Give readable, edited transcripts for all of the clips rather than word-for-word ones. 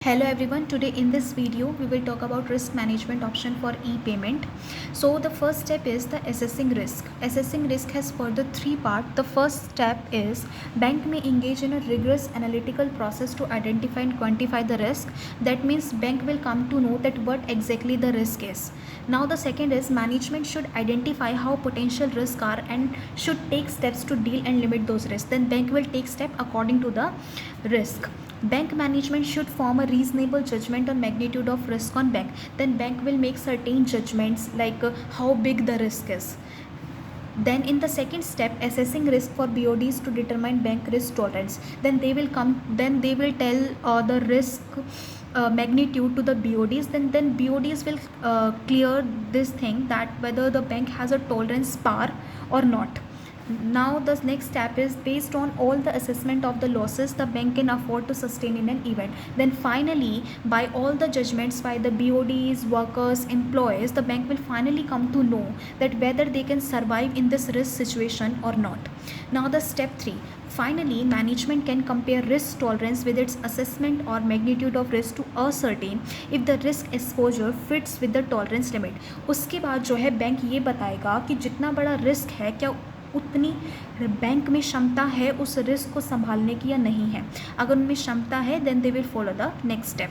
Hello everyone, today in this video we will talk about risk management option for e-payment. So the first step is the assessing risk. Assessing risk has further three parts. The first step is bank may engage in a rigorous analytical process to identify and quantify the risk. That means bank will come to know that what exactly the risk is. Now the second is management should identify how potential risks are and should take steps to deal and limit those risks. Then bank will take step according to the risk. Bank management should form a reasonable judgment on magnitude of risk on bank. Then bank will make certain judgments like how big the risk is. Then in the second step, assessing risk for BODs to determine bank risk tolerance. Then they will tell the risk magnitude to the BODs. Then BODs will clear this thing that whether the bank has a tolerance power or not. Now the next step is based on all the assessment of the losses the bank can afford to sustain in an event. Then finally, by all the judgments by the BODs, workers, employees, the bank will finally come to know that whether they can survive in this risk situation or not. Now the step 3. Finally, management can compare risk tolerance with its assessment or magnitude of risk to ascertain if the risk exposure fits with the tolerance limit. उसके बाद जो है bank ये बताएगा कि जितना बड़ा risk है क्या उतनी बैंक में क्षमता है उस रिस्क को संभालने की या नहीं है. अगर उनमें क्षमता है then they will follow the next step.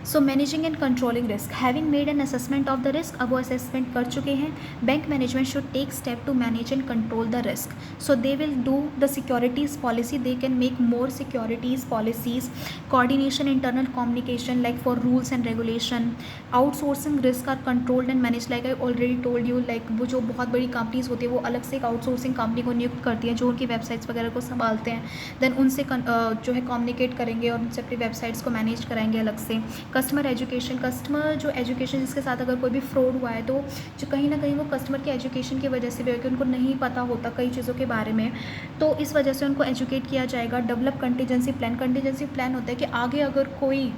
So managing and controlling risk. Having made an assessment of the risk, अब वो असेसमेंट कर चुके हैं, bank management should take step to manage and control the risk. So they will do the securities policy, they can make more securities policies, coordination internal communication like for rules and regulation. Outsourcing risk are controlled and manage like I already told you. Like वो जो बहुत बड़ी companies होती है वो अलग से एक आउटसोर्सिंग कंपनी को नियुक्त करती है जो उनकी वेबसाइट्स वगैरह को संभालते हैं. देन उनसे जो है कम्युनिकेट करेंगे और उनसे अपनी वेबसाइट्स को मैनेज कराएंगे अलग से. कस्टमर एजुकेशन, कस्टमर जो एजुकेशन जिसके साथ अगर कोई भी फ्रॉड हुआ है तो जो कहीं ना कहीं वो कस्टमर के एजुकेशन की वजह से भी है कि उनको नहीं पता होता कई चीज़ों के बारे में, तो इस वजह से उनको एजुकेट किया जाएगा. Develop contingency plan. Contingency plan होता है कि आगे अगर कोई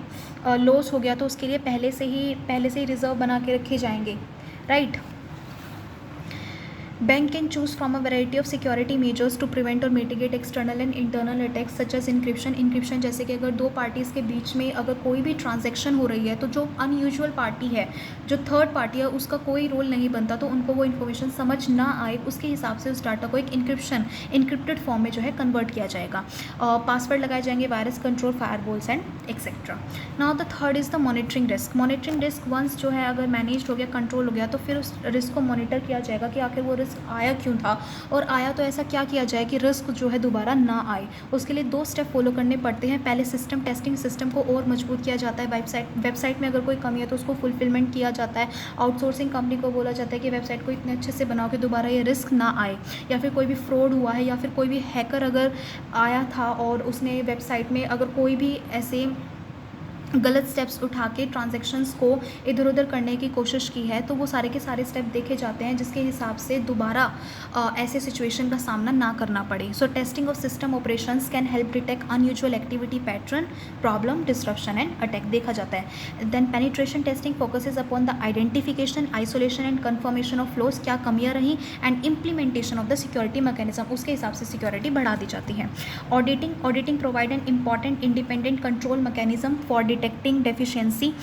लॉस हो गया तो उसके लिए पहले से ही रिजर्व बना के रखे जाएंगे, right. Bank can choose from a variety of security measures to prevent or mitigate external and internal attacks such as encryption. Encryption जैसे कि अगर दो पार्टीज़ के बीच में अगर कोई भी ट्रांजैक्शन हो रही है तो जो अनयूजुअल पार्टी है, जो थर्ड पार्टी है, उसका कोई रोल नहीं बनता, तो उनको वो इन्फॉर्मेशन समझ ना आए उसके हिसाब से उस डाटा को एक इंक्रिप्टेड फॉर्म में जो है कन्वर्ट किया जाएगा. पासवर्ड लगाए जाएंगे, virus control, firewalls and etcetera. Now the third is the monitoring risk. Monitoring risk once जो है अगर मैनेज हो गया, कंट्रोल हो गया, तो फिर उस रिस्क को मॉनिटर किया जाएगा कि आखिर वो रिस्क आया क्यों था और आया तो ऐसा क्या किया जाए कि रिस्क जो है दोबारा ना आए. उसके लिए 2 स्टेप फॉलो करने पड़ते हैं. पहले सिस्टम टेस्टिंग, सिस्टम को और मजबूत किया जाता है. वेबसाइट में अगर कोई कमी है तो उसको फुलफिलमेंट किया जाता है. आउटसोर्सिंग कंपनी को बोला जाता है कि वेबसाइट को इतने अच्छे से बनाओ कि दोबारा ये रिस्क ना आए. या फिर कोई भी फ्रॉड हुआ है या फिर कोई भी हैकर अगर आया था और उसने वेबसाइट में अगर कोई भी ऐसे गलत स्टेप्स उठा के ट्रांजैक्शंस को इधर उधर करने की कोशिश की है तो वो सारे के सारे स्टेप देखे जाते हैं जिसके हिसाब से दोबारा ऐसे सिचुएशन का सामना ना करना पड़े. So testing of system operations can help detect unusual activity pattern, problem, disruption and attack देखा जाता है. Then penetration testing focuses upon the identification, isolation and confirmation of flaws, क्या कमियाँ रहीं, and implementation of the security mechanism, उसके हिसाब से security बढ़ा दी जाती है. Auditing provide an important independent control mechanism for detecting deficiency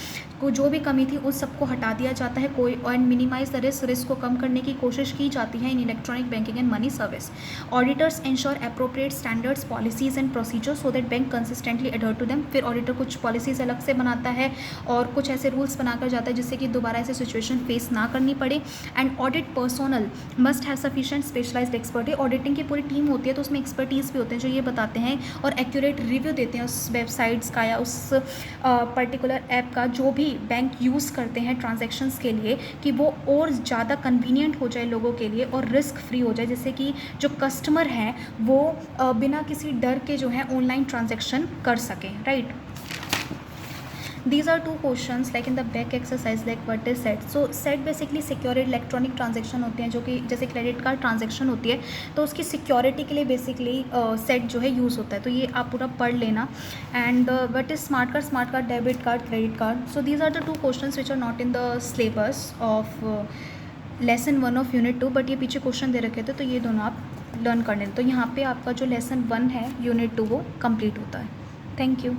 को जो भी कमी थी उस सबको हटा दिया जाता है कोई एंड मिनिमाइज द रिस्क को कम करने की कोशिश की जाती है in electronic banking and money service. Auditors ensure appropriate standards, policies and procedure so that bank consistently adhere to them. फिर ऑडिटर कुछ पॉलिसीज अलग से बनाता है और कुछ ऐसे रूल्स बनाकर जाता है जिससे कि दोबारा ऐसे सिचुएशन फेस ना करनी पड़े. And audit personal must have sufficient specialised expertise. Auditing की पूरी टीम होती है तो उसमें एक्सपर्टीज़ भी होते हैं जो ये बताते हैं और एक्यूरेट रिव्यू देते हैं उस वेबसाइट्स का या उस पर्टिकुलर ऐप का जो भी बैंक यूज़ करते हैं ट्रांजैक्शंस के लिए कि वो और ज़्यादा कन्वीनियंट हो जाए लोगों के लिए और रिस्क फ्री हो जाए, जिससे कि जो कस्टमर हैं वो बिना किसी डर के जो है ऑनलाइन ट्रांजैक्शन कर सकें, right. These are 2 questions like in the back exercise like what is SET. So SET basically secure electronic transaction होते हैं जो कि जैसे क्रेडिट कार्ड ट्रांजेक्शन होती है तो उसकी सिक्योरिटी के लिए बेसिकली SET जो है यूज़ होता है, तो ये आप पूरा पढ़ लेना. And what is smart card, debit card, credit card. So these are the 2 questions which are not in the syllabus of lesson 1 of unit 2, but ये पीछे क्वेश्चन दे रखे थे तो ये दोनों आप लर्न कर लें. तो यहाँ पे आपका जो लेसन 1 है यूनिट 2 वो कंप्लीट होता है. Thank you.